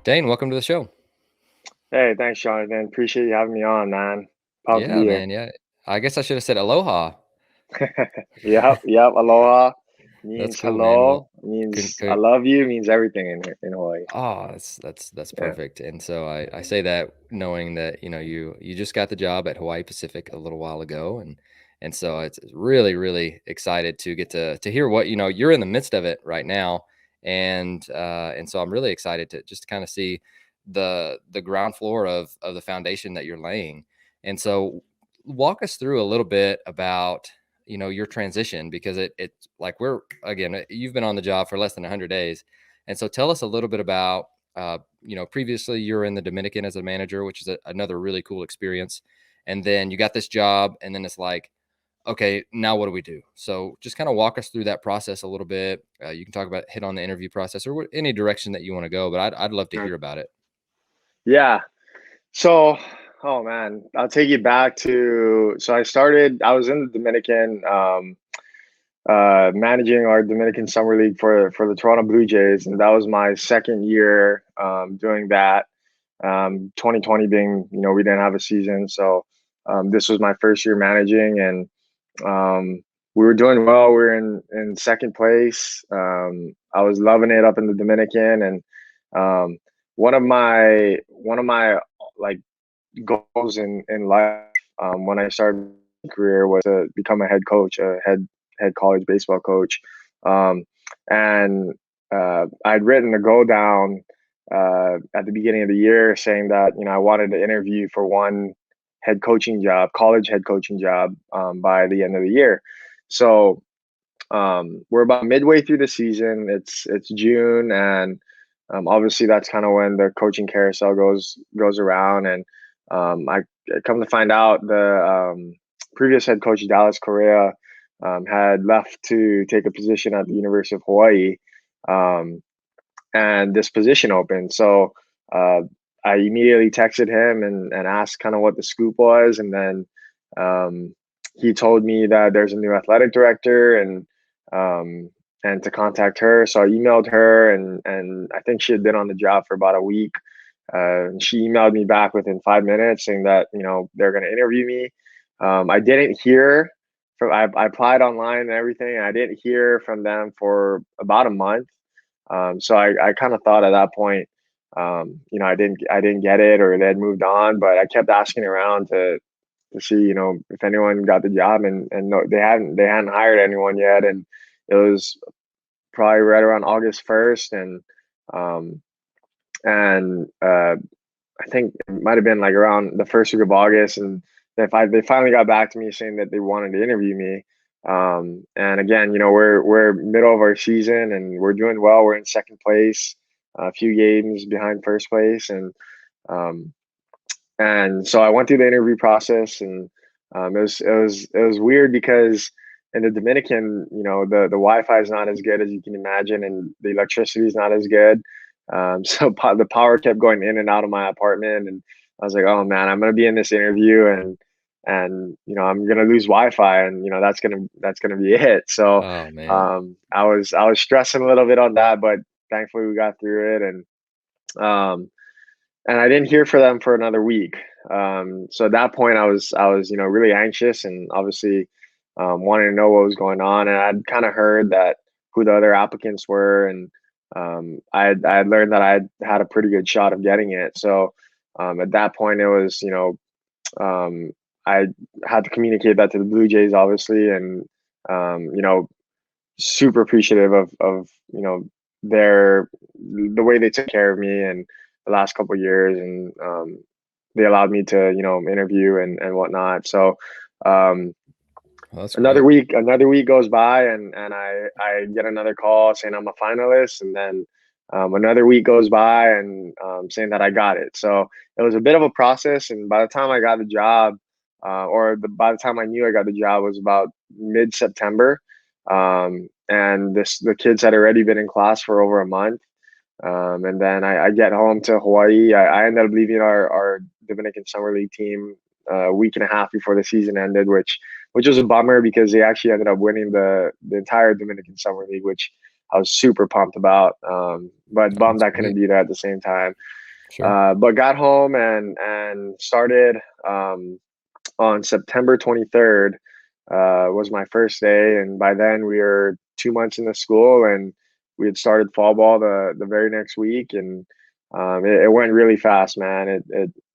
Dane, welcome to the show. Hey, thanks, Jonathan. Appreciate you having me on, man. Pumped to Yeah, be here. man. Yeah. I guess I should have said aloha. Yep. Aloha That's means cool, man. Well, hello, means I could love you, means everything in Hawaii. oh, that's Yeah. perfect. And so I say that knowing that, you just got the job at Hawaii Pacific a little while ago and so it's really, really excited to get to hear what, you're in the midst of it right now. And so I'm really excited to just kind of see the ground floor of the foundation that you're laying. And so walk us through a little bit about your transition, because it's like you've been on the job for less than 100 days. And so tell us a little bit about previously you were in the Dominican as a manager, which is another really cool experience. And then you got this job, and then it's like, okay, now what do we do? So just kind of walk us through that process a little bit. You can talk about hit on the interview process or any direction that you want to go, but I'd love to Sure. hear about it. Yeah. So, oh man, I'll take you back to. I was in the Dominican, managing our Dominican Summer League for the Toronto Blue Jays, and that was my second year doing that. 2020 being, we didn't have a season, so this was my first year managing, and we were doing well. We were in second place. I was loving it up in the Dominican, and um, one of my like goals in life when I started my career was to become a head coach, a head college baseball coach, um, and I'd written a goal down at the beginning of the year saying that I wanted to interview for one head coaching job, college head coaching job, by the end of the year. So we're about midway through the season. It's June, and obviously that's kind of when the coaching carousel goes around. And I come to find out the previous head coach Dallas Correa had left to take a position at the University of Hawaii, um, and this position opened. So uh, I immediately texted him and asked kind of what the scoop was, and then um, he told me that there's a new athletic director um, and to contact her. So I emailed her, and I think she had been on the job for about a week. And she emailed me back within 5 minutes saying that they're going to interview me. I didn't hear from. I applied online and everything, and I didn't hear from them for about a month. So I kind of thought at that point, I didn't get it, or they had moved on. But I kept asking around to see, if anyone got the job, and no, they hadn't hired anyone yet. And it was probably right around August 1st, um, and I think it might have been like around the first week of August, and they finally got back to me saying that they wanted to interview me. And again, we're middle of our season and we're doing well. We're in second place, a few games behind first place, um, and so I went through the interview process, and it was weird because in the Dominican, the Wi-Fi is not as good as you can imagine, and the electricity is not as good. So the power kept going in and out of my apartment, and I was like, "Oh man, I'm gonna be in this interview, and I'm gonna lose Wi-Fi, and that's gonna be it." So Oh man. I was stressing a little bit on that, but thankfully we got through it, and I didn't hear from them for another week. So at that point, I was really anxious, and obviously wanting to know what was going on. And I'd kind of heard that who the other applicants were, and I had learned that I had a pretty good shot of getting it. So at that point, it was I had to communicate that to the Blue Jays, obviously, and super appreciative of their the way they took care of me and the last couple of years, and they allowed me to interview and whatnot. So um, Well, that's another great. week another week goes by, and I get another call saying I'm a finalist, and then another week goes by, and saying that I got it. So it was a bit of a process, and by the time I got the job, by the time I knew I got the job, was about mid-September. And the kids had already been in class for over a month. And then I get home to Hawaii. I ended up leaving our Dominican Summer League team a week and a half before the season ended, which was a bummer because they actually ended up winning the entire Dominican Summer League, which I was super pumped about, but bummed That's I couldn't great. be there at the same time. Sure. But got home and started on September 23rd. Was my first day, and by then we were 2 months into school, and we had started fall ball the very next week, and it went really fast, man.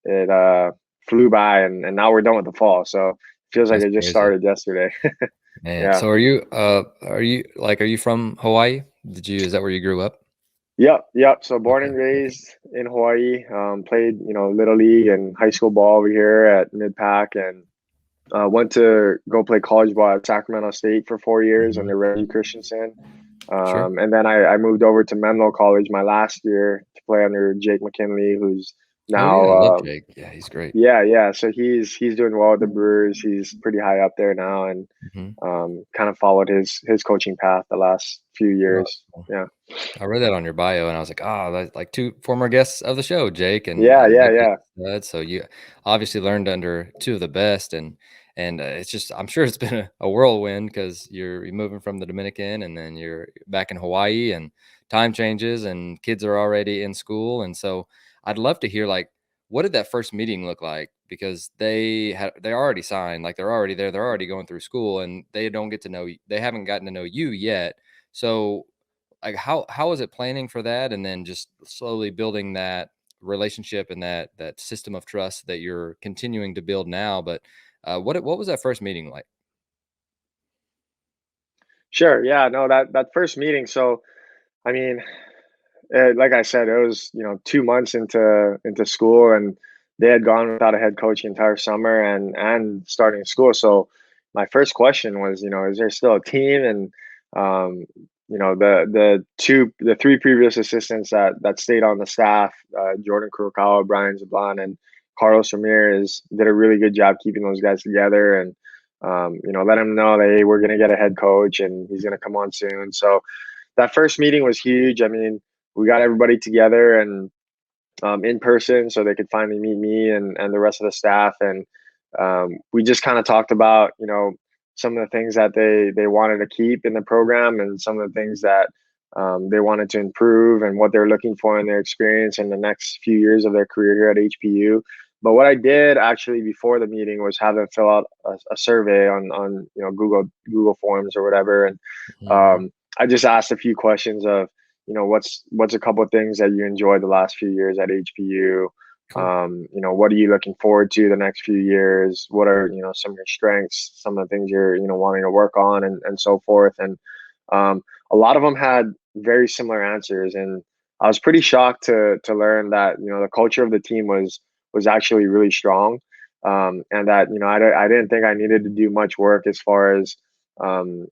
It flew by, and now we're done with the fall, so it feels like That's it just crazy. started yesterday. Man, Yeah. so are you from Hawaii? Is that where you grew up? Yep, yep. So born Okay, and okay. raised in Hawaii. Played, little league and high school ball over here at Mid Pac, and went to go play college ball at Sacramento State for 4 years Mhm. under Reggie Christensen. Sure. And then I moved over to Menlo College my last year to play under Jake McKinley, who's Oh, yeah, I now, love Jake. Yeah, he's great. yeah, yeah. So he's doing well with the Brewers. He's pretty high up there now, and Mhm. kind of followed his coaching path the last few Oh, that's years. cool. Yeah, I read that on your bio, and I was like, "Oh, that's like 2 former guests of the show, Jake and yeah, yeah, Reggie." yeah. So you obviously learned under 2 of the best, and it's just I'm sure it's been a whirlwind because you're moving from the Dominican, and then you're back in Hawaii, and time changes, and kids are already in school, and so I'd love to hear, like, what did that first meeting look like? Because they're already signed, like, they're already there, they're already going through school, and they haven't gotten to know you yet. So like how is it planning for that and then just slowly building that relationship and that system of trust that you're continuing to build now, but what was that first meeting like? Sure. Yeah. No, that first meeting. So I mean, like I said, it was 2 months into school, and they had gone without a head coach the entire summer and starting school. So my first question was, is there still a team? And um, the three previous assistants that stayed on the staff, Jordan Kurokawa, Brian Zablan, and Carlos Ramirez, did a really good job keeping those guys together, and let them know that, hey, we're gonna get a head coach and he's gonna come on soon. So that first meeting was huge. I mean, we got everybody together and in person so they could finally meet me and the rest of the staff. And we just kind of talked about, some of the things that they wanted to keep in the program and some of the things that they wanted to improve and what they're looking for in their experience in the next few years of their career here at HPU. But what I did actually before the meeting was have them fill out a survey on Google Forms or whatever, and Hmm. I just asked a few questions of, what's a couple of things that you enjoyed the last few years at HPU. Cool. What are you looking forward to the next few years? What are, some of your strengths, some of the things you're, wanting to work on, and so forth. And um, a lot of them had very similar answers, and I was pretty shocked to learn that, the culture of the team was actually really strong, and that, I didn't think I needed to do much work as far as um,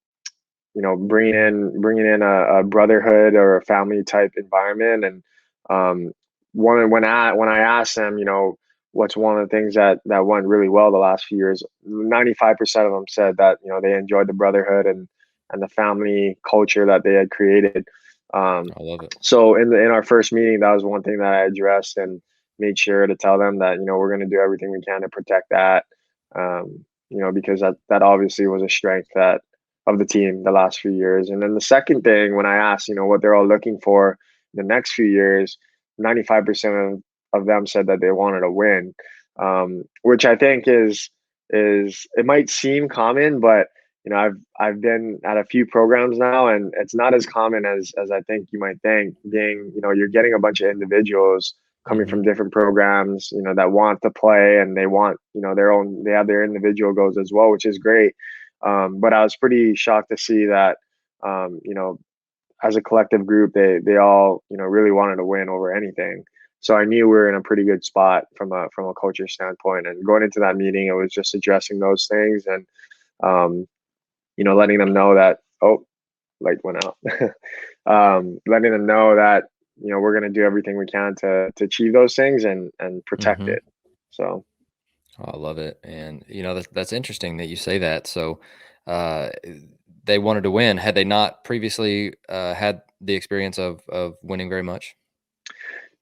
bringing in a brotherhood or a family type environment. And when I asked them, what's one of the things that went really well the last few years, 95% of them said that, they enjoyed the brotherhood and the family culture that they had created. um, I love it. so in our first meeting, that was one thing that I addressed and made sure to tell them that, we're going to do everything we can to protect that. Because that obviously was a strength that of the team the last few years. And then the second thing, when I asked, what they're all looking for the next few years, 95% of them said that they wanted to win, which I think is it might seem common, but I've been at a few programs now, and it's not as common as I think you might think. Being, you're getting a bunch of individuals coming Hmm. from different programs, that want to play, and they want, they have their individual goals as well, which is great. But I was pretty shocked to see that, um, you know, as a collective group, they all, really wanted to win over anything. So I knew we were in a pretty good spot from a culture standpoint. And going into that meeting, it was just addressing those things and um, letting them know that, oh, light went out. Letting them know that, we're gonna do everything we can to achieve those things and protect Hmm. it. So I love it, and that's interesting that you say that. So uh, they wanted to win. Had they not previously had the experience of winning very much?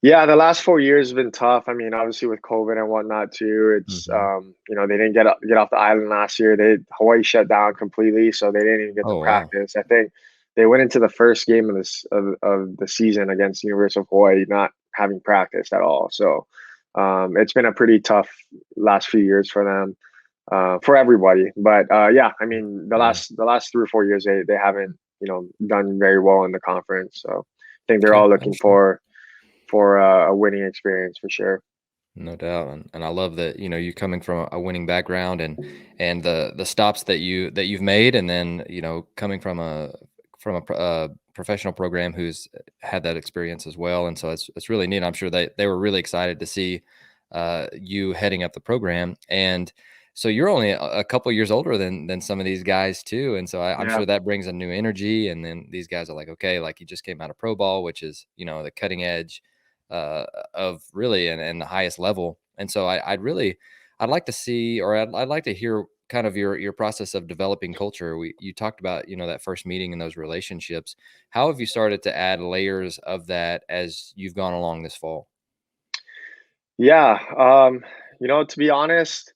yeah, the last 4 years have been tough. I mean, obviously with COVID and whatnot too. It's Hmm. they didn't get off the island last year. Hawaii shut down completely, so they didn't even get to Oh, wow. practice. I think they went into the first game of this of the season against University of Hawaii not having practiced at all. So it's been a pretty tough last few years for them, for everybody. But yeah, I mean Yeah. the last 3 or 4 years they haven't done very well in the conference. So I think they're Okay. all I looking understand. for a winning experience for sure. No doubt, and I love that, you coming from a winning background, and the stops that you've made, and then, coming from a professional program who's had that experience as well, and so it's really neat. I'm sure they were really excited to see you heading up the program, and so you're only a couple years older than some of these guys too, and so I'm Yeah, sure that brings a new energy, and then these guys are like, okay, like, he just came out of pro ball, which is, the cutting edge uh, of really and the highest level. And so I'd like to see, or I'd like to hear kind of your process of developing culture. You talked about, that first meeting and those relationships. How have you started to add layers of that as you've gone along this fall? yeah. To be honest,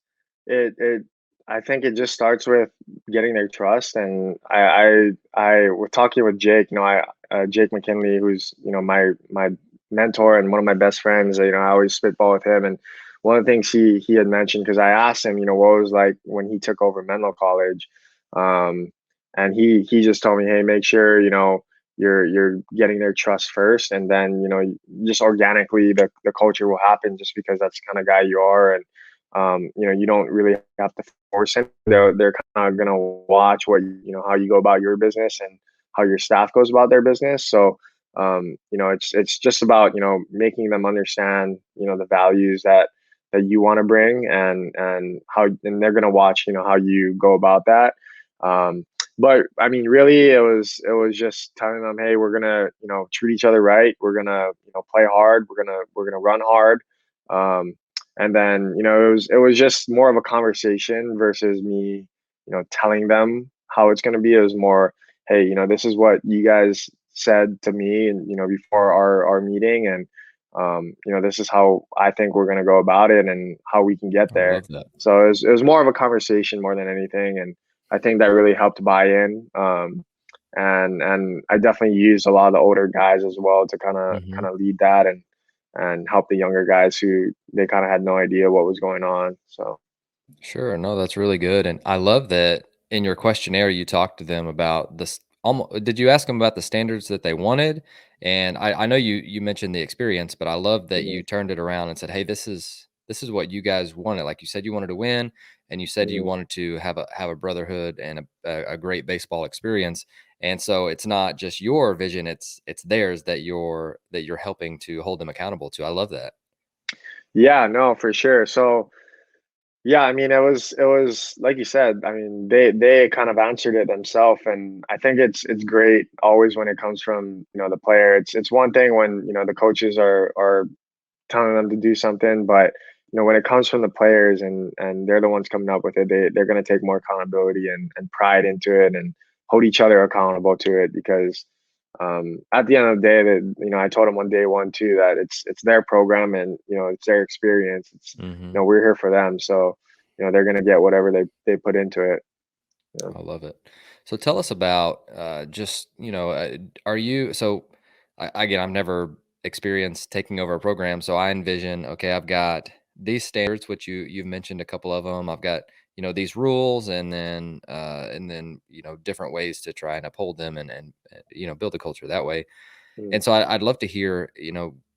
it I think it just starts with getting their trust. And I was talking with Jake. Jake McKinley, who's my mentor and one of my best friends. I always spitball with him. And one of the things he had mentioned, because I asked him, what it was like when he took over Menlo College, um, and he just told me, hey, make sure you're getting their trust first, and then just organically the culture will happen, just because that's the kind of guy you are. And you don't really have to force it. They're kind of gonna watch how you go about your business and how your staff goes about their business. So it's just about making them understand the values that you want to bring, and they're gonna watch how you go about that. But I mean, really, it was just telling them, hey, we're gonna treat each other right. We're gonna play hard. We're gonna run hard. And then it was just more of a conversation versus me telling them how it's gonna be. It was more, hey, this is what you guys said to me, and before our meeting, and this is how I think we're gonna go about it, and how we can get I there. love that. So it was more of a conversation more than anything, and I think that really helped buy in. And I definitely used a lot of the older guys as well to Hmm. kind of lead that, and help the younger guys who they kind of had no idea what was going on. So Sure. No, that's really good. And I love that in your questionnaire, you talked to them about this. Did you ask them about the standards that they wanted? And I know you mentioned the experience, but I love that mhm, you turned it around and said, "Hey, this is what you guys wanted." Like you said, you wanted to win, and you said you mhm. wanted to have a brotherhood and a great baseball experience. And so it's not just your vision; it's theirs that you're helping to hold them accountable to. I love that. Yeah, no, for sure. So yeah, I mean, it was like you said. I mean, they kind of answered it themselves, and I think it's great always when it comes from the player. It's one thing when the coaches are telling them to do something, but when it comes from the players, and they're the ones coming up with it, they're going to take more accountability and pride into it, and hold each other accountable to it. Because at the end of the day, that I told them on day one too, that it's their program, and it's their experience. It's Hmm. we're here for them, so they're going to get whatever they put into it. I love it. So tell us about just, are you, so again, I've never experienced taking over a program. So I envision, okay, I've got these standards, which you've mentioned a couple of them. I've got, these rules, and then, different ways to try and uphold them, and build a culture that way. Mm. And so I'd love to hear,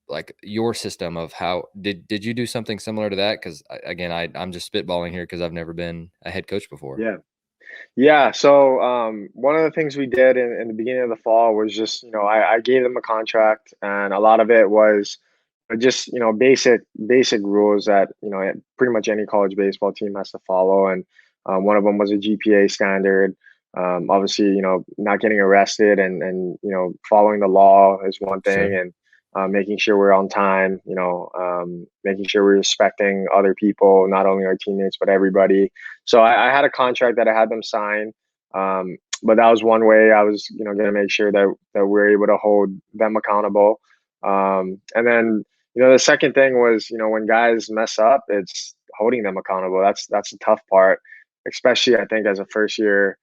like your system of how did you do something similar to that? Cause again, I'm just spitballing here cause I've never been a head coach before. Yeah. Yeah, so one of the things we did in the beginning of the fall was just, I gave them a contract, and a lot of it was just, basic rules that, pretty much any college baseball team has to follow. And one of them was a GPA standard. Obviously, not getting arrested, and following the law is one thing, Sure. and making sure we're on time, making sure we're respecting other people, not only our teammates, but everybody. So I had a contract that I had them sign. But that was one way I was, going to make sure that we're able to hold them accountable. And then, the second thing was, when guys mess up, it's holding them accountable. That's the tough part, especially I think as a first year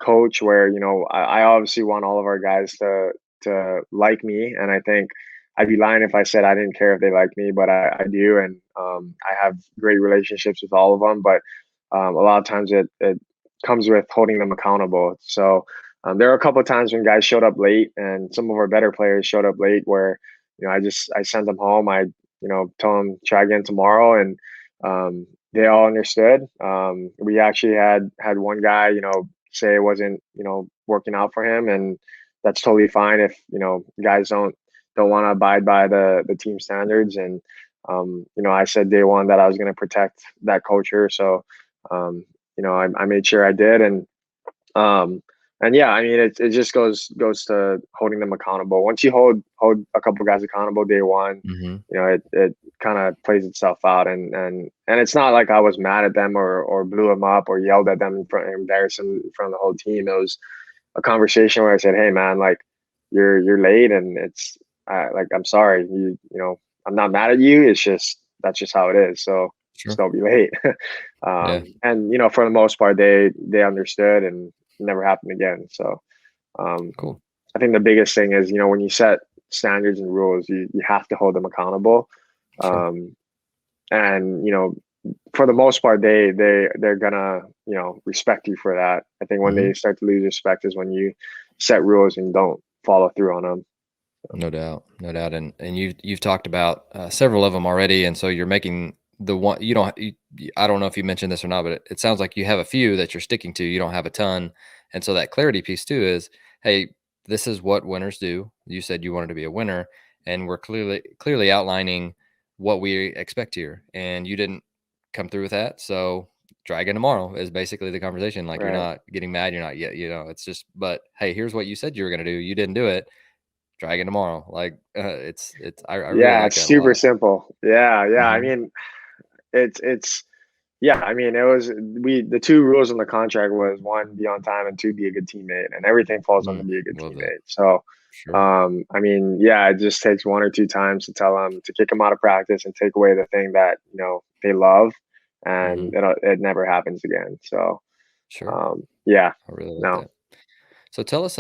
coach where, you know, I obviously want all of our guys to like me, and I think I'd be lying if I said I didn't care if they like me, but I do, and I have great relationships with all of them. But a lot of times it comes with holding them accountable. So there are a couple of times when guys showed up late, and some of our better players showed up late, where you know I sent them home. I tell them try again tomorrow, and they all understood. We actually had one guy say it wasn't working out for him, and that's totally fine if guys don't want to abide by the team standards. And I said day one that I was going to protect that culture, so I made sure I did. Um, and yeah, I mean, it just goes to holding them accountable. Once you hold a couple guys accountable day one, Mm-hmm. it kind of plays itself out. And it's not like I was mad at them or blew them up or yelled at them embarrassed them in front of the whole team. It was a conversation where I said, "Hey, man, like you're late, and it's like I'm sorry. I'm not mad at you. It's just that's just how it is. So just Sure. don't be late." Yeah. And for the most part, they understood, and it never happened again. So um, Cool. I think the biggest thing is when you set standards and rules, you have to hold them accountable. Sure. Um, and for the most part, they're gonna respect you for that. I think when Mm-hmm. they start to lose respect is when you set rules and don't follow through on them. No doubt, no doubt, and you've talked about several of them already, and so you're making the one you don't. I don't know if you mentioned this or not, but it sounds like you have a few that you're sticking to. You don't have a ton, and so that clarity piece too is, hey, this is what winners do. You said you wanted to be a winner, and we're clearly outlining what we expect here, and you didn't come through with that. So try again tomorrow is basically the conversation. Like you're Right. not getting mad, you're not yet. It's just, but hey, here's what you said you were going to do. You didn't do it, try again tomorrow. Like, I really Yeah, like it's that a super lot. simple. Yeah, yeah. I Mhm, mean, it's yeah. I mean, it was the two rules in the contract was one, be on time, and two, be a good teammate, and everything falls under be a good love that. teammate. So, Sure. I mean, yeah, it just takes one or two times to tell them to kick them out of practice and take away the thing that they love, and Mhm, it never happens again. So, sure. yeah, I really like no. that. So tell us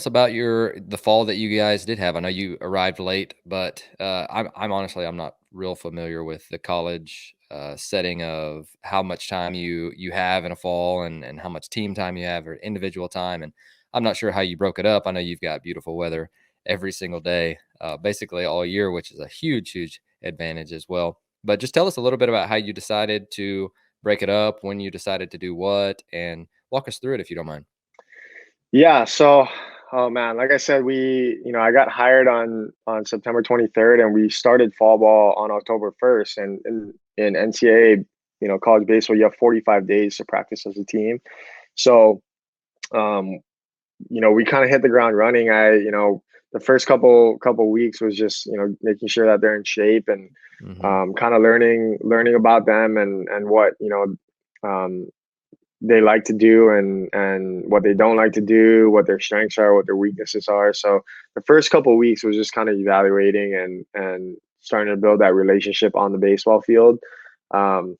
about the fall that you guys did have. I know you arrived late, but I'm honestly I'm not real familiar with the college setting of how much time you have in a fall and how much team time you have or individual time, and I'm not sure how you broke it up. I know you've got beautiful weather every single day, basically all year, which is a huge advantage as well. But just tell us a little bit about how you decided to break it up, when you decided to do what, and walk us through it if you don't mind. Yeah, so oh man, like I said, I got hired on September 23rd, and we started fall ball on October 1st. And in NCAA, college baseball, you have 45 days to practice as a team. So um, we kind of hit the ground running. The first couple weeks was just, making sure that they're in shape, and Hmm. kind of learning about them, and what, they like to do, and what they don't like to do, what their strengths are, what their weaknesses are. So the first couple of weeks was just kind of evaluating and starting to build that relationship on the baseball field. Um,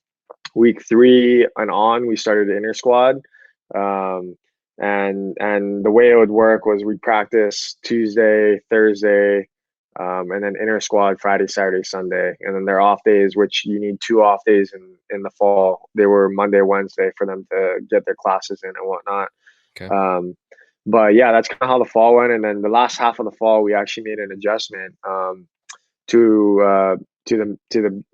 Week 3 and on, we started the inner squad. Um, and the way it would work was we practice Tuesday, Thursday, and then inner squad Friday, Saturday, Sunday, and then their off days, which you need 2 off days in the fall. They were Monday, Wednesday for them to get their classes in and whatnot. Okay. Um, but yeah, that's kind of how the fall went. And then the last half of the fall, we actually made an adjustment to the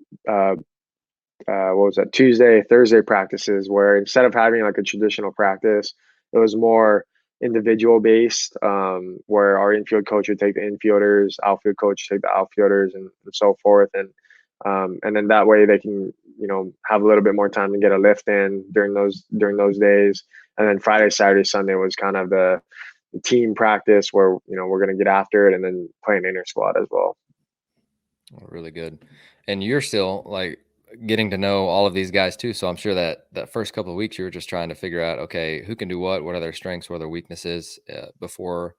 what was that, Tuesday, Thursday practices, where instead of having like a traditional practice, it was more individual based, where our infield coach would take the infielders, outfield coach take the outfielders, and so forth. And then that way they can, have a little bit more time to get a lift in during those days. And then Friday, Saturday, Sunday was kind of the team practice where, we're going to get after it and then play an inner squad as well. Well, really good. And you're still like getting to know all of these guys too. So I'm sure that first couple of weeks you were just trying to figure out, okay, who can do what are their strengths, what are their weaknesses, before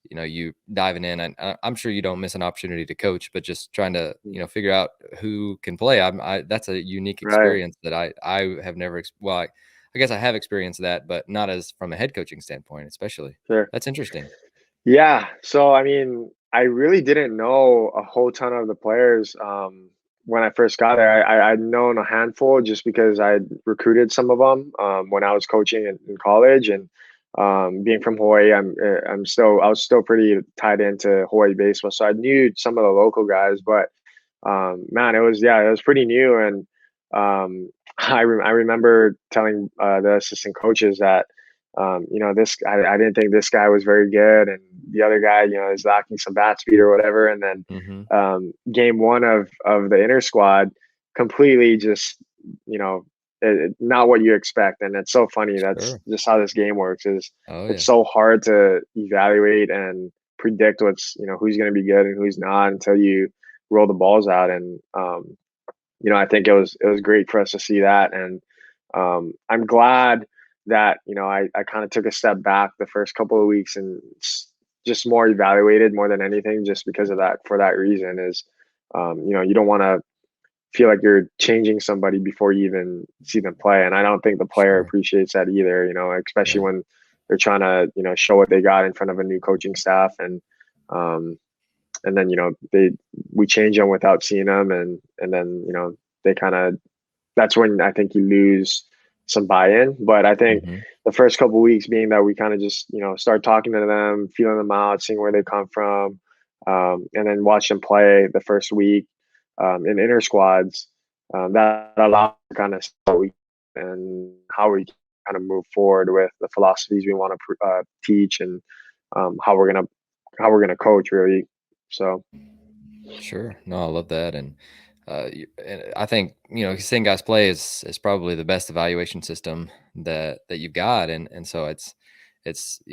you diving in. And I'm sure you don't miss an opportunity to coach, but just trying to figure out who can play. That's a unique Right. experience that I have never. Well, I guess I have experienced that, but not as from a head coaching standpoint, especially. Sure. That's interesting. Yeah. So, I mean, I really didn't know a whole ton of the players when I first got there. I'd known a handful just because I'd recruited some of them when I was coaching in college, and being from Hawaii, I was still pretty tied into Hawaii baseball, so I knew some of the local guys. But man, it was pretty new, and I remember telling the assistant coaches that I didn't think this guy was very good, and the other guy, is lacking some bat speed or whatever. And then Hmm. game one of the inter squad, completely just not what you expect. And it's so funny. That's Sure. just how this game works. Is Oh it's yeah. so hard to evaluate and predict who's going to be good and who's not until you roll the balls out. And I think it was great for us to see that. And I'm glad that I kind of took a step back the first couple of weeks and just more evaluated more than anything, just because of that. For that reason, is you don't want to feel like you're changing somebody before you even see them play. And I don't think the player Sure. appreciates that either. Especially Yeah. when they're trying to show what they got in front of a new coaching staff. Um, and then we change them without seeing them, and then they kind of, that's when I think you lose some buy-in. But I think Hmm. the first couple of weeks, being that we kind of just start talking to them, feeling them out, seeing where they come from, and then watch them play the first week in inter squads, that allows to kind of and how we kind of move forward with the philosophies we want to teach, and how we're gonna coach, really. So Sure. No, I love that. And I think, seeing guys play is probably the best evaluation system that you've got. And so it's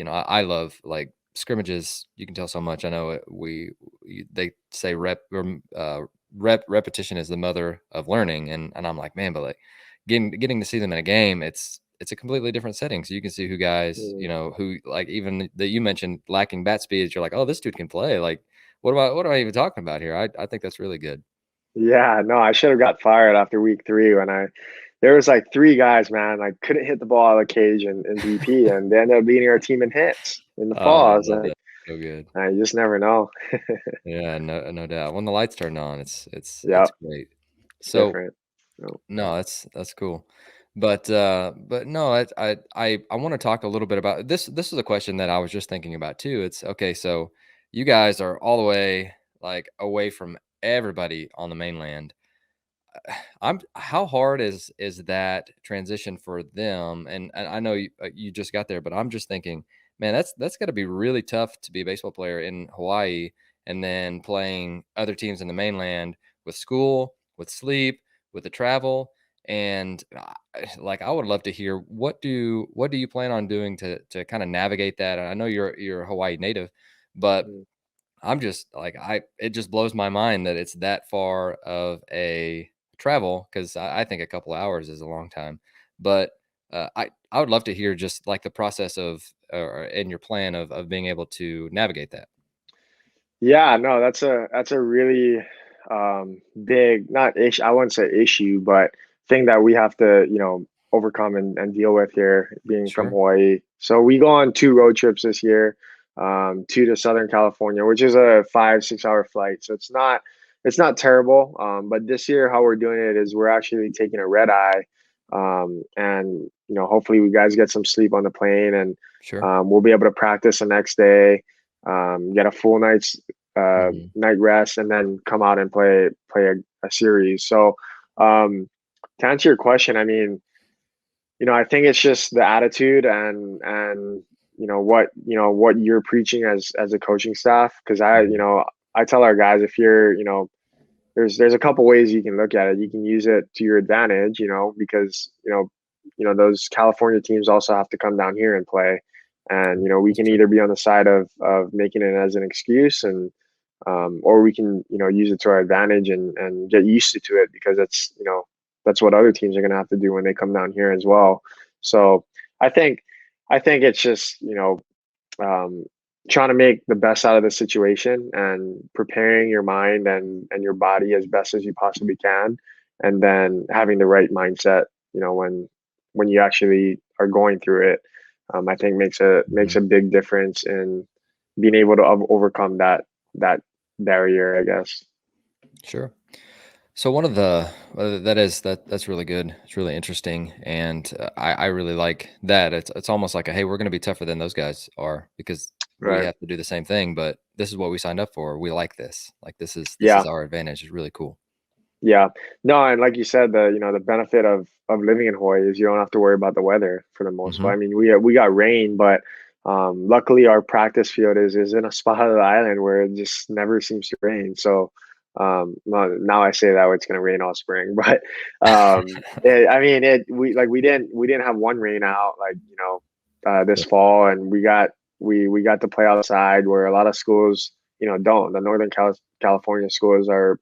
I love like scrimmages. You can tell so much. I know they say repetition is the mother of learning, and I'm like, man, but like getting to see them in a game, it's a completely different setting. So you can see who guys, mm, who, like, even that you mentioned lacking bat speeds, you're like, oh, this dude can play. Like, what am I even talking about here? I think that's really good. yeah, no, I should have got fired after week three when there was like three guys, man, I couldn't hit the ball out of the cage in BP, and they ended up leading our team in hits in the Oh, fall. I I was love like, that. So good. I just never know. Yeah, no doubt. When the lights turn on, Yeah, it's great. it's So different. No. no, that's cool. But no, I want to talk a little bit about this. This is a question that I was just thinking about too. It's okay, so you guys are all the way like away from everybody on the mainland. I'm How hard is that transition for them? And I know you just got there, but I'm just thinking, man, that's got to be really tough to be a baseball player in Hawaii and then playing other teams in the mainland with school, with sleep, with the travel. And like, I would love to hear what do you plan on doing to kind of navigate that? And I know you're a Hawaii native, but Mm. I'm just like, it just blows my mind that it's that far of a travel, because I think a couple hours is a long time. But I would love to hear just like the process of and your plan of being able to navigate that. Yeah, no, that's a really big, not issue. I wouldn't say issue, but thing that we have to overcome and deal with here, being from Sure. Hawaii. So we go on two road trips this year, two to Southern California, which is a 5-6 hour flight. So it's not terrible. But this year, how we're doing it is we're actually taking a red eye, and hopefully we guys get some sleep on the plane, and Sure. we'll be able to practice the next day, get a full Hmm. night rest, and then come out and play a series. So, to answer your question, I mean, I think it's just the attitude, and what you're preaching as a coaching staff. Because Hmm. I tell our guys, if you're there's a couple ways you can look at it. You can use it to your advantage, because those California teams also have to come down here and play, and we That's can true. either be on the side of making it as an excuse, and or we can use it to our advantage, and get used to it, because that's what other teams are going to have to do when they come down here as well. So I think I think it's just um, trying to make the best out of the situation, and preparing your mind and your body as best as you possibly can, and then having the right mindset when when you actually are going through it, I think makes a big difference in being able to overcome that barrier, I guess. Sure. So one of the that's really good. It's really interesting, and I really like that. It's almost like a, hey, we're going to be tougher than those guys are because we Right. have to do the same thing. But this is what we signed up for. We like this. Like this is Yeah. our advantage. It's really cool. Yeah. No, and like you said, the benefit of living in Hawaii is you don't have to worry about the weather for the most Hmm. part. I mean, we got rain, but luckily our practice field is in a spot of the island where it just never seems to rain. So now I say that it's going to rain all spring, but I mean, we didn't have one rain out this fall, and we got to play outside where a lot of schools don't. The Northern California schools are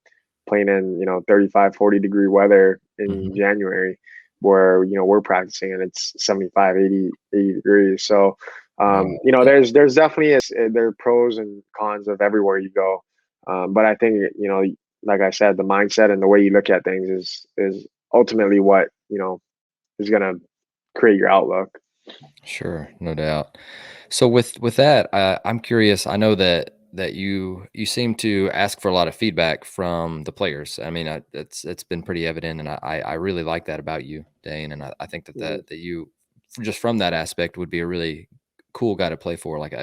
playing in 35, 40-degree weather in Hmm. January, where we're practicing and it's 75, 80 degrees. So Wow. Yeah. there's definitely there are pros and cons of everywhere you go. But I think like I said, the mindset and the way you look at things is ultimately what is going to create your outlook. Sure, no doubt. So with that, I'm curious. I know that you seem to ask for a lot of feedback from the players. I mean, it's been pretty evident, and I really like that about you, Dane. And I think Mhm. that you just from that aspect would be a really cool guy to play for. Like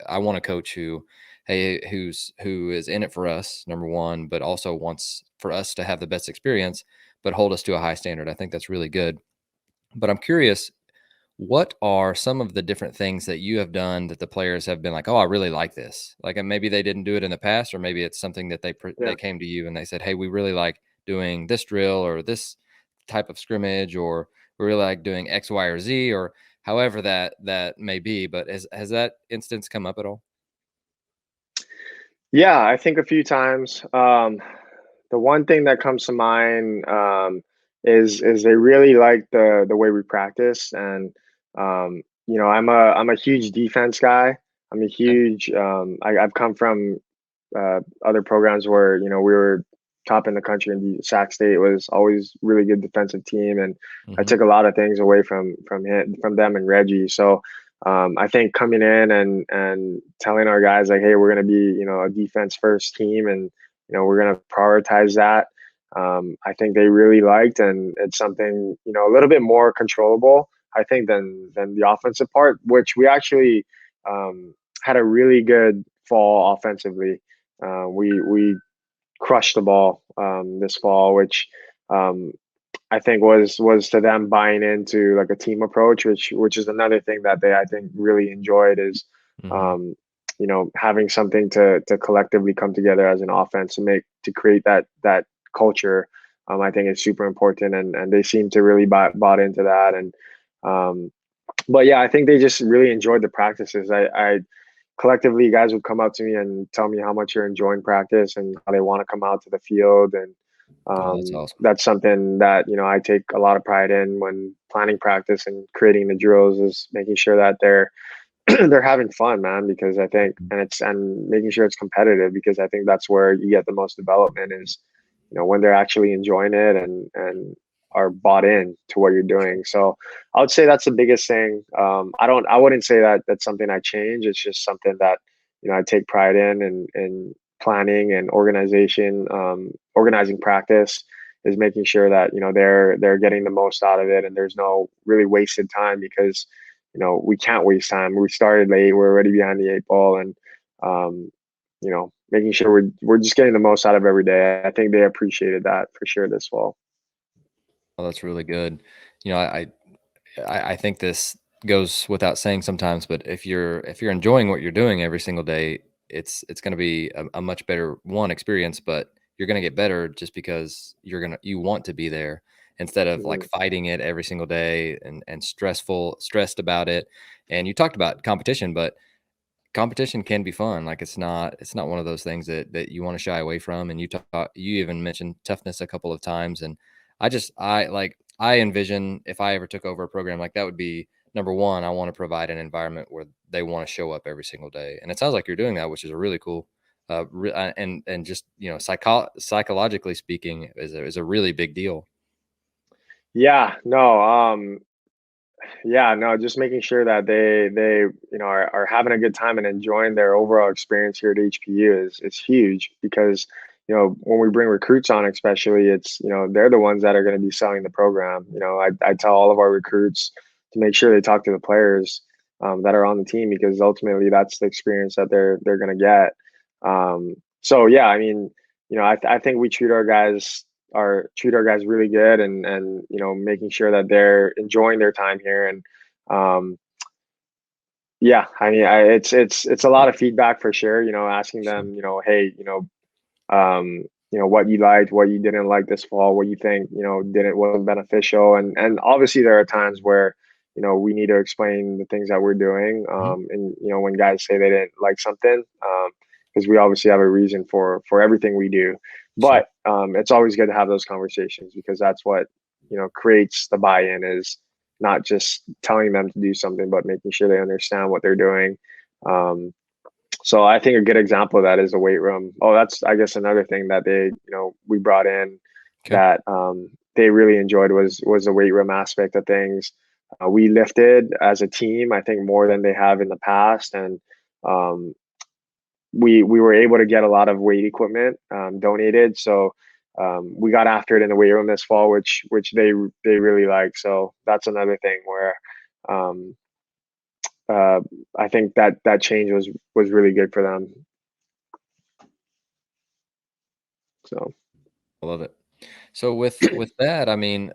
I want a coach who, hey, who is in it for us, number one, but also wants for us to have the best experience, but hold us to a high standard. I think that's really good. But I'm curious, what are some of the different things that you have done that the players have been like, "Oh, I really like this." Like, and maybe they didn't do it in the past, or maybe it's something that Yeah. they came to you and they said, "Hey, we really like doing this drill or this type of scrimmage, or we really like doing X, Y, or Z, or however that may be." But has that instance come up at all? Yeah, I think a few times. The one thing that comes to mind is they really like the way we practice, and I'm a huge defense guy. I'm a Okay. huge I've come from other programs where we were top in the country, and the Sac State was always really good defensive team, and I Hmm. took a lot of things away from them and Reggie. So I think coming in and telling our guys like, hey, we're going to be a defense first team, and we're going to prioritize that. I think they really liked, and it's something a little bit more controllable, I think, than the offensive part, which we actually had a really good fall offensively. We crushed the ball this fall, which um, I think was to them buying into like a team approach, which is another thing that they I think really enjoyed is Hmm. um, having something to collectively come together as an offense to create that culture. I think is super important, and they seem to really bought into that. And um, but yeah, I think they just really enjoyed the practices. I collectively, guys would come up to me and tell me how much you're enjoying practice and how they want to come out to the field. And Oh, that's awesome. that's something that I take a lot of pride in when planning practice and creating the drills, is making sure that they're they're having fun, man. Because I think, Mhm. and making sure it's competitive, because I think that's where you get the most development is when they're actually enjoying it and are bought in to what you're doing. So I would say that's the biggest thing. I wouldn't say that that's something I change. It's just something that I take pride in, and planning and organizing practice is making sure that they're getting the most out of it, and there's no really wasted time, because we can't waste time. We started late, we're already behind the eight ball, and making sure we're just getting the most out of every day. I think they appreciated that for sure this fall. Oh, that's really good. You know, I think this goes without saying sometimes, but if you're enjoying what you're doing every single day, it's going to be a much better one experience. But you're going to get better just because you want to be there instead of like Mhm. fighting it every single day and stressed about it. And you talked about competition, but competition can be fun. Like it's not one of those things that you want to shy away from. And you even mentioned toughness a couple of times, and I envision if I ever took over a program like that would be number one. I want to provide an environment where they want to show up every single day, and it sounds like you're doing that, which is a really cool. And just psychologically speaking is a really big deal. Yeah, no. Yeah, no, just making sure that they are having a good time and enjoying their overall experience here at HPU is huge because when we bring recruits on, especially, it's they're the ones that are going to be selling the program. I tell all of our recruits to make sure they talk to the players that are on the team, because ultimately that's the experience that they're going to get. So yeah, I mean, I think we treat our guys really good, and making sure that they're enjoying their time here. And um yeah, I mean, it's a lot of feedback for sure, asking Sure. them, hey, what you liked, what you didn't like this fall, what you think didn't wasn't beneficial. And obviously there are times where we need to explain the things that we're doing, Mhm. and when guys say they didn't like something, because we obviously have a reason for everything we do. Sure. But it's always good to have those conversations, because that's what creates the buy-in, is not just telling them to do something, but making sure they understand what they're doing. Um, so I think a good example of that is the weight room. Oh, that's, I guess, another thing that we brought in Okay. that they really enjoyed was the weight room aspect of things. We lifted as a team, I think, more than they have in the past, and um, we were able to get a lot of weight equipment donated. So we got after it in the weight room this fall, which they really like. So that's another thing where um, uh, I think that change was really good for them. So. I love it. So with that, I mean,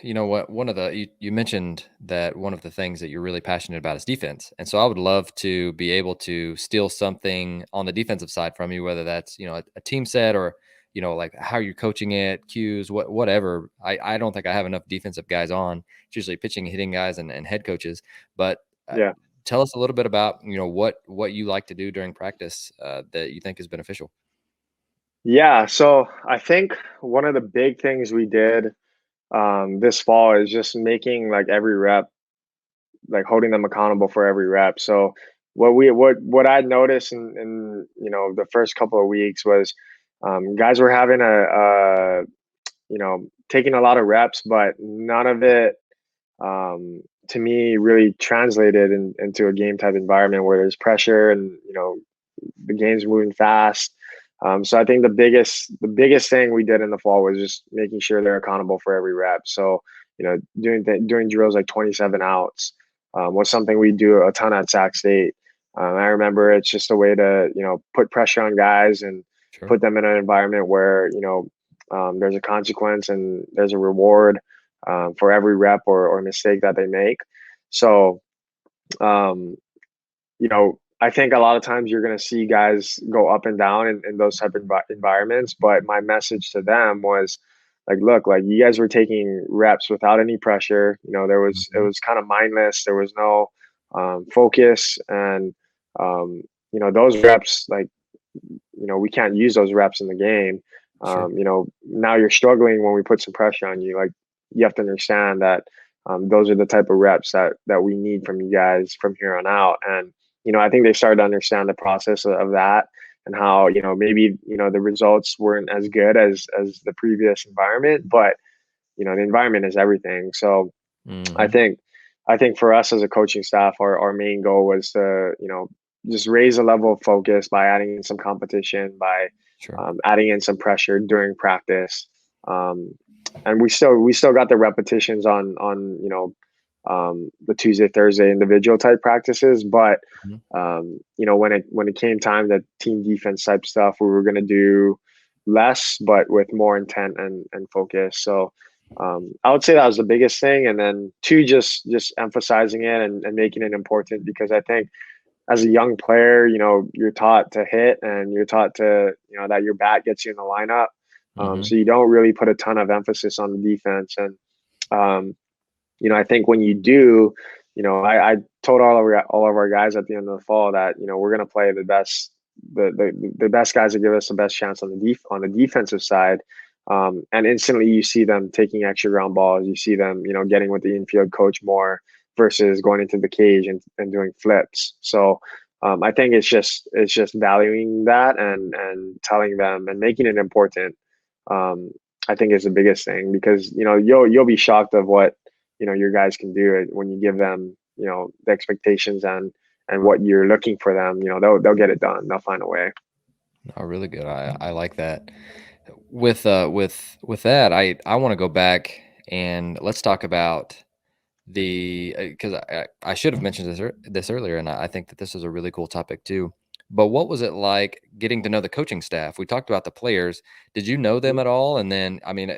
you know what? One of the you mentioned that one of the things that you're really passionate about is defense, and so I would love to be able to steal something on the defensive side from you, whether that's a team set or like how you're coaching it, cues, whatever. I don't think I have enough defensive guys on. It's usually pitching, hitting guys, and head coaches. But Yeah. tell us a little bit about what you like to do during practice that you think is beneficial. Yeah. So I think one of the big things we did this fall is just making like every rep, like holding them accountable for every rep. So what I noticed in the first couple of weeks was guys were having taking a lot of reps, but none of it to me really translated into a game type environment where there's pressure, and the game's moving fast. So I think the biggest thing we did in the fall was just making sure they're accountable for every rep. So doing drills like 27 outs was something we do a ton at Sac State. I remember it's just a way to put pressure on guys and Sure. put them in an environment where there's a consequence and there's a reward for every rep or mistake that they make. So um, I think a lot of times you're going to see guys go up and down in those type of environments. But my message to them was like, look, like you guys were taking reps without any pressure. It Mhm. was kind of mindless. There was no focus, and those reps, like we can't use those reps in the game. Sure. Now you're struggling when we put some pressure on you. Like you have to understand that those are the type of reps that we need from you guys from here on out. And I think they started to understand the process of that, and how maybe the results weren't as good as the previous environment, but the environment is everything. So I Hmm. think I think for us as a coaching staff, our main goal was to just raise the level of focus by adding in some competition, by Sure. adding in some pressure during practice, um, and we still got the repetitions on the Tuesday Thursday individual type practices, but Mhm. when it came time that team defense type stuff, we were going to do less, but with more intent and focus. So I would say that was the biggest thing, and then two, just emphasizing it and making it important, because I think as a young player, you're taught to hit, and you're taught to that your bat gets you in the lineup. So Mhm. you don't really put a ton of emphasis on the defense, and um, I think when you do, I told all of our guys at the end of the fall that we're going to play the best guys that give us the best chance on the defensive side. And instantly you see them taking extra ground balls. You see them, getting with the infield coach more versus going into the cage and doing flips. So I think it's just valuing that and telling them and making it important. Um, I think is the biggest thing, because you'll be shocked of what your guys can do it when you give them, the expectations and what you're looking for them. They'll get it done. They'll find a way. Oh, really good. I like that. With that, I want to go back and let's talk about the because I should have mentioned this earlier, and I think that this is a really cool topic too. But what was it like getting to know the coaching staff? We talked about the players. Did you know them at all? And then, I mean,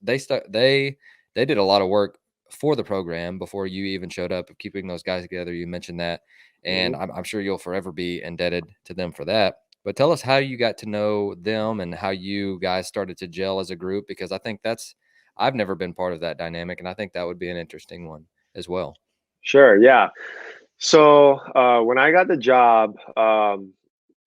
they did a lot of work for the program before you even showed up, of keeping those guys together. You mentioned that, and Mhm. I'm sure you'll forever be indebted to them for that. But tell us how you got to know them and how you guys started to gel as a group, because I think I've never been part of that dynamic, and I think that would be an interesting one as well. Sure. Yeah. So when I got the job,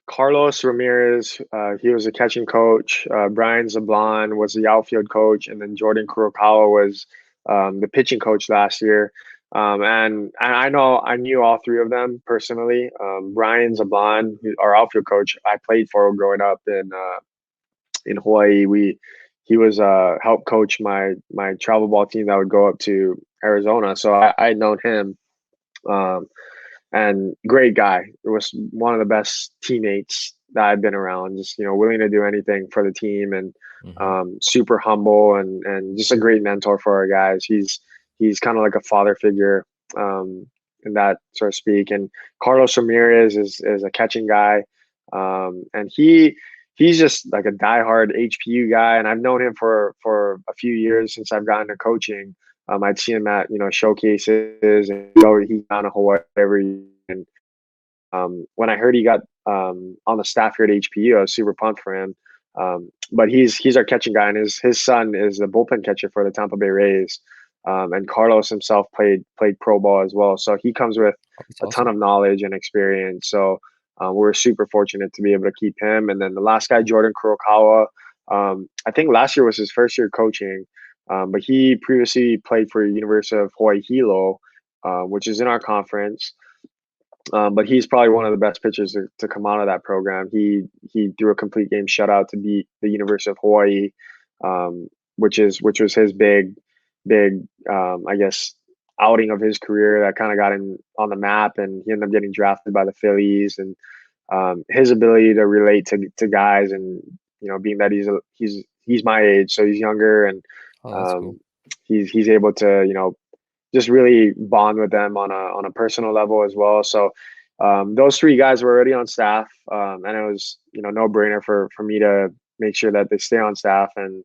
Carlos Ramirez, he was a catching coach. Brian Zablon was the outfield coach, and then Jordan Kurokawa was the pitching coach last year. And I knew all three of them personally. Brian Zablon, our outfield coach, I played for growing up in Hawaii. He was help coach my travel ball team that would go up to Arizona. So I had known him. Um, and great guy. It was one of the best teammates that I've been around. Just willing to do anything for the team, and Hmm. super humble, and just a great mentor for our guys. He's kind of like a father figure, in that, so to speak. And Carlos Ramirez is a catching guy, and he's just like a diehard HPU guy. And I've known him for a few years since I've gotten to coaching. I'd see him at showcases, and he's down to Hawaii every year. And when I heard he got on the staff here at HPU, I was super pumped for him. But he's our catching guy, and his son is the bullpen catcher for the Tampa Bay Rays. And Carlos himself played pro ball as well, so he comes with Oh, that's a ton awesome. of knowledge and experience. So we're super fortunate to be able to keep him. And then the last guy, Jordan Kurokawa, I think last year was his first year coaching, but he previously played for University of Hawaii Hilo, which is in our conference. But he's probably one of the best pitchers to come out of that program. He threw a complete game shutout to beat the University of Hawaii, which was his big I guess outing of his career that kind of got him on the map, and he ended up getting drafted by the Phillies. And his ability to relate to guys, and being that he's my age, so he's younger, and Oh, that's cool. um, he's able to just really bond with them on a personal level as well. So those three guys were already on staff, and it was no brainer for me to make sure that they stay on staff. And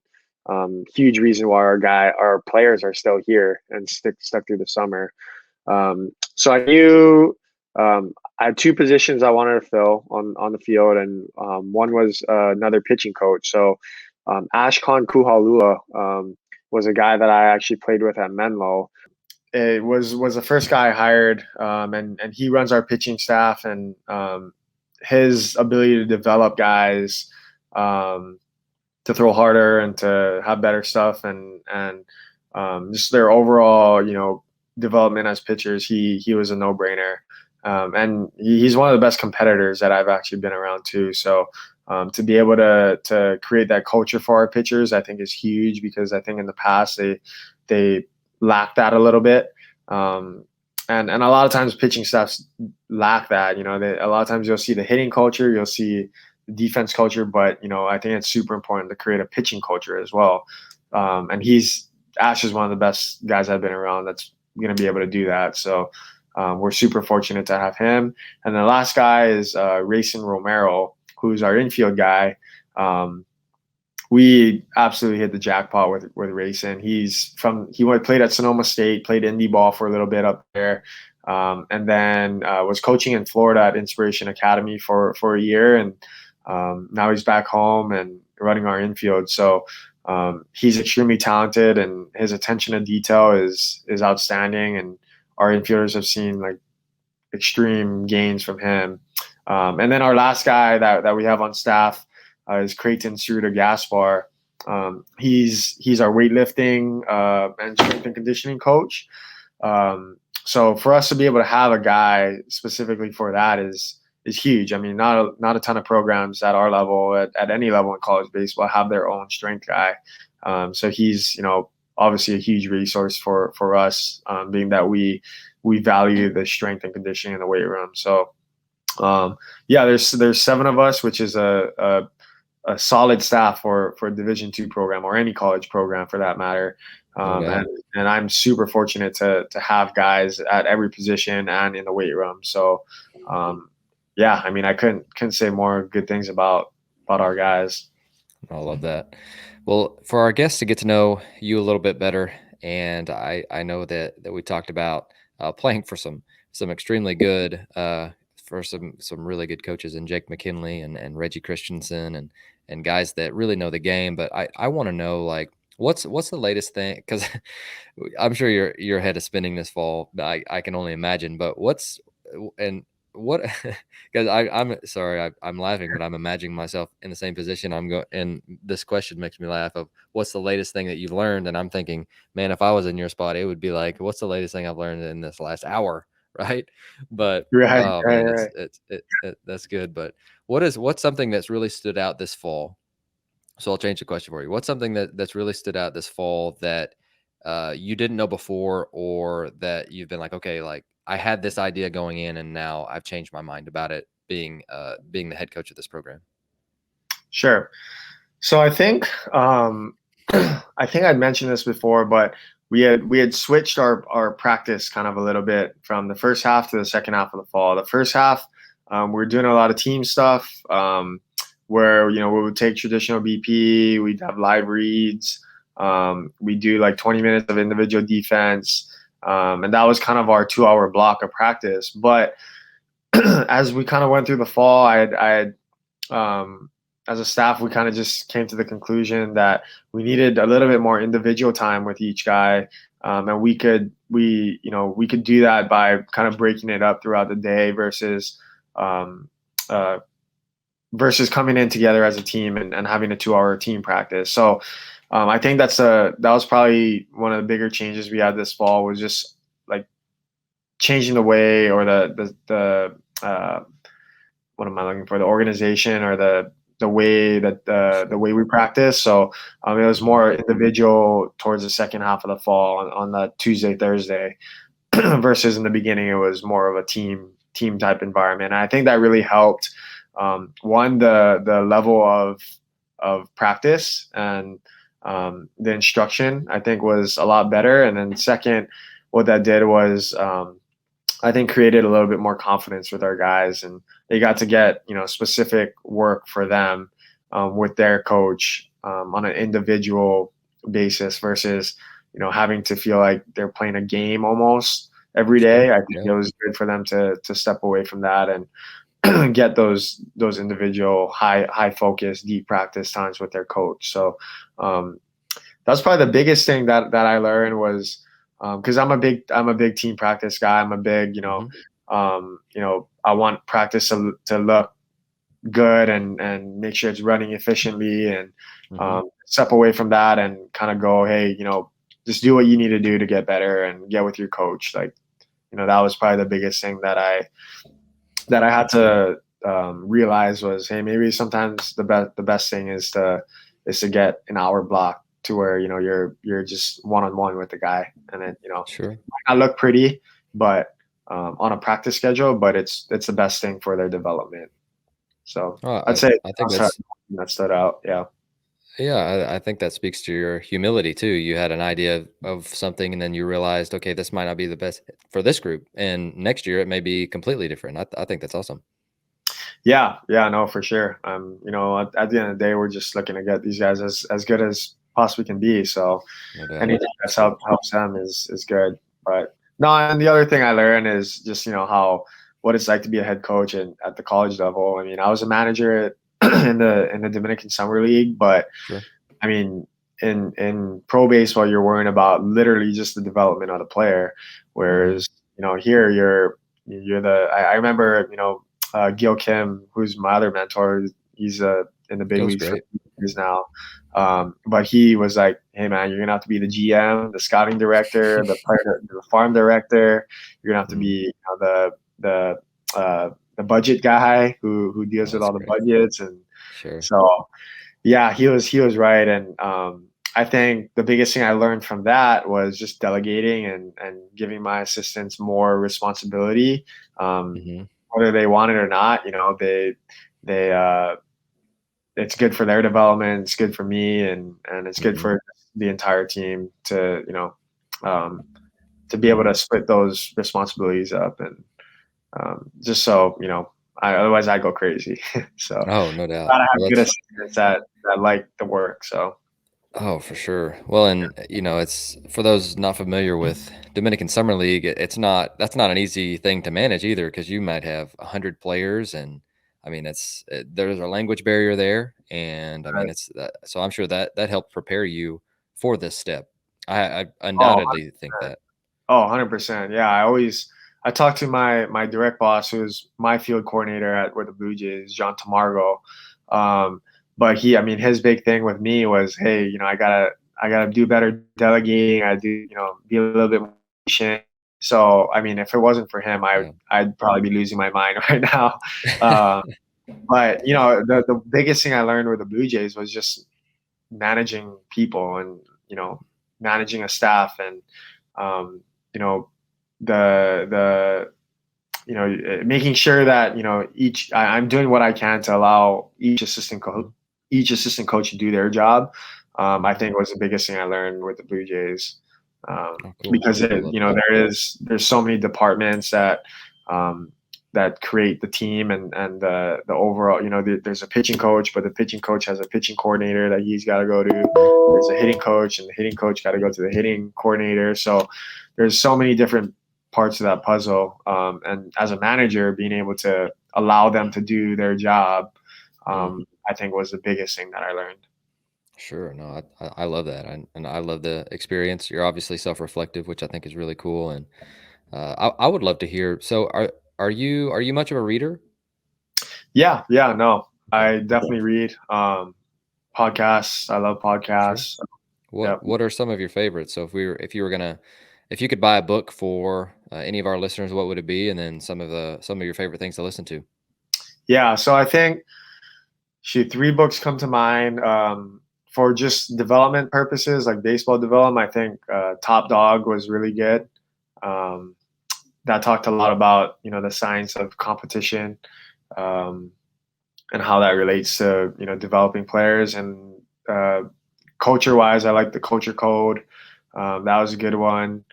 huge reason why our players are still here and stuck through the summer. So I knew I had two positions I wanted to fill on the field, and one was another pitching coach. So Ashkan Kuhalua was a guy that I actually played with at Menlo. It was the first guy I hired, and he runs our pitching staff. And his ability to develop guys, um, to throw harder and to have better stuff, and just their overall development as pitchers, he was a no brainer. And he's one of the best competitors that I've actually been around too. So to be able to create that culture for our pitchers, I think is huge, because I think in the past they lacked that a little bit. And a lot of times pitching staffs lack that. A lot of times you'll see the hitting culture, you'll see the defense culture, but I think it's super important to create a pitching culture as well. And Ash is one of the best guys I've been around that's going to be able to do that. So we're super fortunate to have him. And the last guy is Rayson Romero, who's our infield guy. We absolutely hit the jackpot with Rayson. He played at Sonoma State, played indie ball for a little bit up there, and then was coaching in Florida at Inspiration Academy for a year, and now he's back home and running our infield. So he's extremely talented, and his attention to detail is outstanding. And our infielders have seen like extreme gains from him. And then our last guy that we have on staff is Creighton Suruta Gaspar. He's our weightlifting and strength and conditioning coach. So for us to be able to have a guy specifically for that is huge. I mean, not a ton of programs at our level, at any level in college baseball, have their own strength guy. So he's obviously a huge resource for us, being that we value the strength and conditioning in the weight room. So yeah, there's 7 of us, which is a solid staff for a Division II program or any college program for that matter. No doubt. And I'm super fortunate to have guys at every position and in the weight room. So yeah, I mean, I couldn't say more good things about our guys. I love that. Well, for our guests to get to know you a little bit better, and I know that we talked about playing for some extremely good for some really good coaches in Jake McKinley and Reggie Christensen and guys that really know the game. But I want to know, like, what's the latest thing, because I'm sure your head is spinning this fall. I can only imagine. But what's and what because I'm sorry, I'm laughing, but I'm imagining myself in the same position. I'm going, and this question makes me laugh, of what's the latest thing that you've learned? And I'm thinking, man, if I was in your spot, it would be like, what's the latest thing I've learned in this last hour, right? But Right, oh right, man, right. that's good. But what's something that's really stood out this fall? So I'll change the question for you. What's something that's really stood out this fall that you didn't know before, or that you've been like, okay, like I had this idea going in, and now I've changed my mind about it, being the head coach of this program? Sure. So I think I think I'd mentioned this before, but we had switched our practice kind of a little bit from the first half to the second half of the fall. The first half, we were doing a lot of team stuff, where we would take traditional BP, we'd have live reads, we do like 20 minutes of individual defense, and that was kind of our 2-hour block of practice. But as we kind of went through the fall, as a staff, we kind of just came to the conclusion that we needed a little bit more individual time with each guy, and we could do that by kind of breaking it up throughout the day versus coming in together as a team and having a 2-hour team practice. So I think that was probably one of the bigger changes we had this fall, was just like changing the way, or the what am I looking for? The organization, or the way that the way we practice. So it was more individual towards the second half of the fall on the Tuesday, Thursday, versus in the beginning it was more of a team type environment. And I think that really helped. One, the level of practice and the instruction, I think, was a lot better. And then second, what that did was I think created a little bit more confidence with our guys, and they got to get specific work for them with their coach on an individual basis, versus having to feel like they're playing a game almost every day. I think it was good for them to step away from that and get those individual high focus, deep practice times with their coach. So that's probably the biggest thing that I learned was, because I'm a big team practice guy. I'm a big I want practice to look good and make sure it's running efficiently, and step away from that and kind of go, hey, just do what you need to do to get better and get with your coach. Like, that was probably the biggest thing that I had to realize was, hey, maybe sometimes the best thing is to get an hour block to where you're just one-on-one with the guy, and then Sure. might not look pretty, but on a practice schedule, but it's the best thing for their development. So I'd say I think that stood out. Yeah. yeah, I think that speaks to your humility too. You had an idea of something, and then you realized, okay, this might not be the best for this group, and next year it may be completely different. I think that's awesome. Yeah, no, for sure. At the end of the day, we're just looking to get these guys as good as possibly can be. So No doubt. anything that's helps them is good. But no, and the other thing I learned is just what it's like to be a head coach at the college level. I mean, I was a manager in the Dominican Summer League, but Sure. I mean, in pro baseball, you're worrying about literally just the development of the player, whereas here you're I remember Gil Kim, who's my other mentor. He's in the big Feels leagues for great. years now. But he was like, "Hey man, you're gonna have to be the GM, the scouting director, the farm director. You're gonna have to be the budget guy who deals with That's all the great. budgets." And Sure. so yeah, he was right. And I think the biggest thing I learned from that was just delegating and giving my assistants more responsibility, Hmm. whether they want it or not. They it's good for their development. It's good for me, and it's good Hmm. for the entire team to um, to be able to split those responsibilities up, and just so otherwise I go crazy. So Oh, no doubt. gotta have Well, good that's assistants that like the work. So Oh, for sure. Well, and it's for those not familiar with Dominican Summer League, it's not that's not an easy thing to manage either because you might have 100 players, and I mean, there's a language barrier there, and I mean, it's that, so I'm sure that that helped prepare you for this step. I oh, undoubtedly think that. Oh, 100%. Yeah, I talked to my direct boss, who's my field coordinator at with the Blue Jays, John Tamargo. Um, but I mean, his big thing with me was, hey, I gotta do better delegating. I do, be a little bit more patient. So, I mean, if it wasn't for him, Yeah. I'd probably be losing my mind right now. Uh, but the biggest thing I learned with the Blue Jays was just managing people and managing a staff and um, you know the making sure that I'm doing what I can to allow Mhm. each assistant coach to do their job. I think was the biggest thing I learned with the Blue Jays, Oh, cool. because I love that. there's so many departments um, that create the team and the overall. There's a pitching coach, but the pitching coach has a pitching coordinator that he's got to go to. There's a hitting coach, and the hitting coach got to go to the hitting coordinator. So there's so many different parts of that puzzle. And as a manager, being able to allow them to do their job, Mm. I think was the biggest thing that I learned. Sure. No, I love that, and I love the experience. You're obviously self-reflective, which I think is really cool, and I would love to hear. So, are you much of a reader? Yeah, yeah, no, Okay, I definitely read podcasts. I love sure. podcasts. Yeah. What are some of your favorites? So, if you were gonna if you could buy a book for any of our listeners, what would it be? And then some of your favorite things to listen to. Yeah, so I think three books come to mind for just development purposes, like baseball development. I think Top Dog was really good. Um, that talked a lot about the science of competition, um, and how that relates to developing players. And culture wise, I like the Culture Code. That was a good one.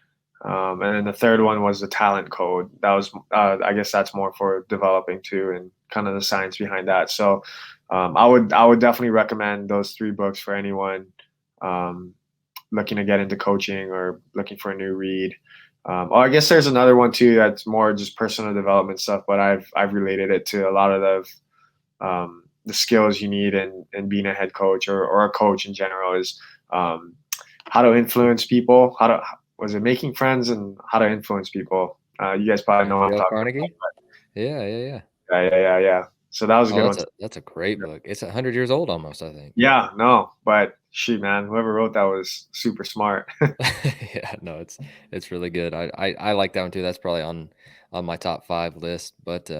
And then the third one was the Talent Code. That was I guess that's more for developing too, and kind of the science behind that. So I would definitely recommend those three books for anyone um, looking to get into coaching or looking for a new read. I guess there's another one too that's more just personal development stuff, but I've related it to a lot of the skills you need in being a head coach or a coach in general is how to influence people. How to was it making friends and how to influence people. You guys probably know what I'm Dale talking Carnegie. Yeah, yeah, yeah. about. Yeah, yeah, yeah, yeah. So that was a Oh, good one. that's a great book. It's 100 years old almost, I think. Yeah, no, but shoot, man, whoever wrote that was super smart. Yeah, no, it's really good. I like that one too. That's probably on my top 5 list. But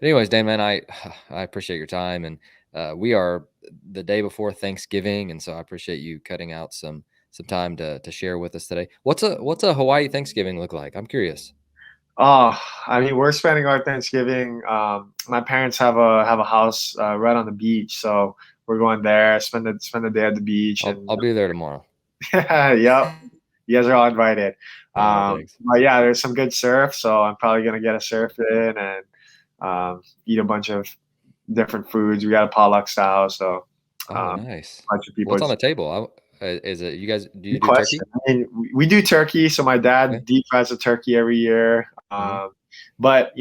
anyways, Dan, man, I appreciate your time, and we are the day before Thanksgiving, and so I appreciate you cutting out some time to share with us today. What's a Hawaii Thanksgiving look like? I'm curious. Oh, I mean, we're spending our Thanksgiving. My parents have a house right on the beach, so we're going there, spend the day at the beach, and I'll be there tomorrow. yep, you guys are all invited. Oh, thanks. But yeah, there's some good surf, so I'm probably gonna get a surf in and eat a bunch of different foods. We got a potluck style, so Oh, a nice. bunch of people. What's on the table? Is it you guys? Do you Good do question. turkey? I mean, we do turkey, so my Okay. dad deep fries a turkey every year. Hmm. But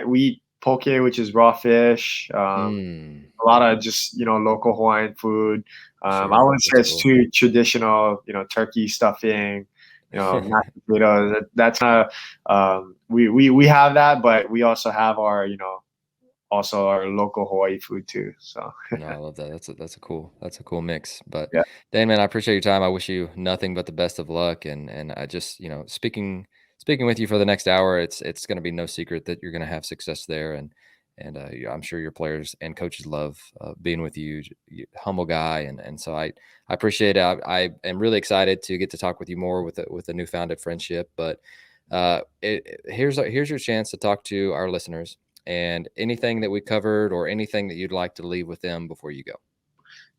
we eat poke, which is raw fish. Mm, A lot of just local Hawaiian food. I sure. wouldn't say That's it's cool. too traditional. Turkey stuffing, mashed potatoes. That's kind of we have that, but we also have our also our local Hawaii food too. So No, I love that. That's a cool mix. But yeah, Dan, man, I appreciate your time. I wish you nothing but the best of luck. And I just, speaking with you for the next hour, it's going to be no secret that you're going to have success there. and I'm sure your players and coaches love being with you. Humble guy, and so I appreciate it. I am really excited to get to talk with you more with a newfounded friendship. But here's your chance to talk to our listeners and anything that we covered or anything that you'd like to leave with them before you go.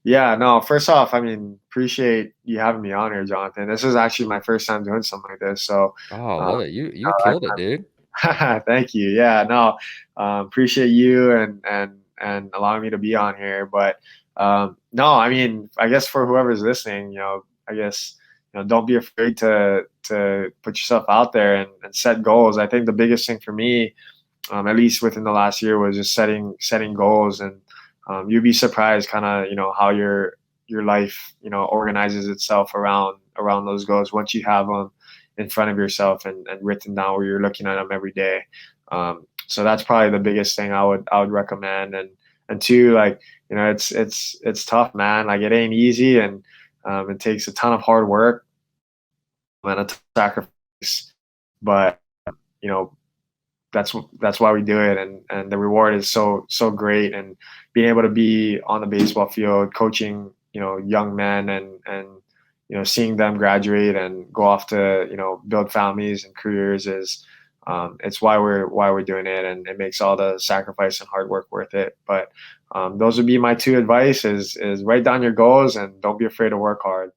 Yeah, no, first off, I mean, appreciate you having me on here, Jonathan. This is actually my first time doing something like this. So, Oh, uh, love it. You killed it, dude. thank you. Yeah, no, appreciate you and allowing me to be on here. But no, I mean, I guess for whoever's listening, I guess don't be afraid to put yourself out there and set goals. I think the biggest thing for me, at least within the last year, was just setting goals, and you'd be surprised, kind of how your life organizes itself around those goals once you have them in front of yourself and written down where you're looking at them every day. So that's probably the biggest thing I would recommend. And two, like, it's tough, man. Like, it ain't easy, and it takes a ton of hard work and a ton of sacrifice. But you know, that's why we do it, and the reward is so great. And being able to be on the baseball field coaching young men, and seeing them graduate and go off to build families and careers is it's why we're doing it, and it makes all the sacrifice and hard work worth it. But those would be my two advice: is write down your goals and don't be afraid to work hard.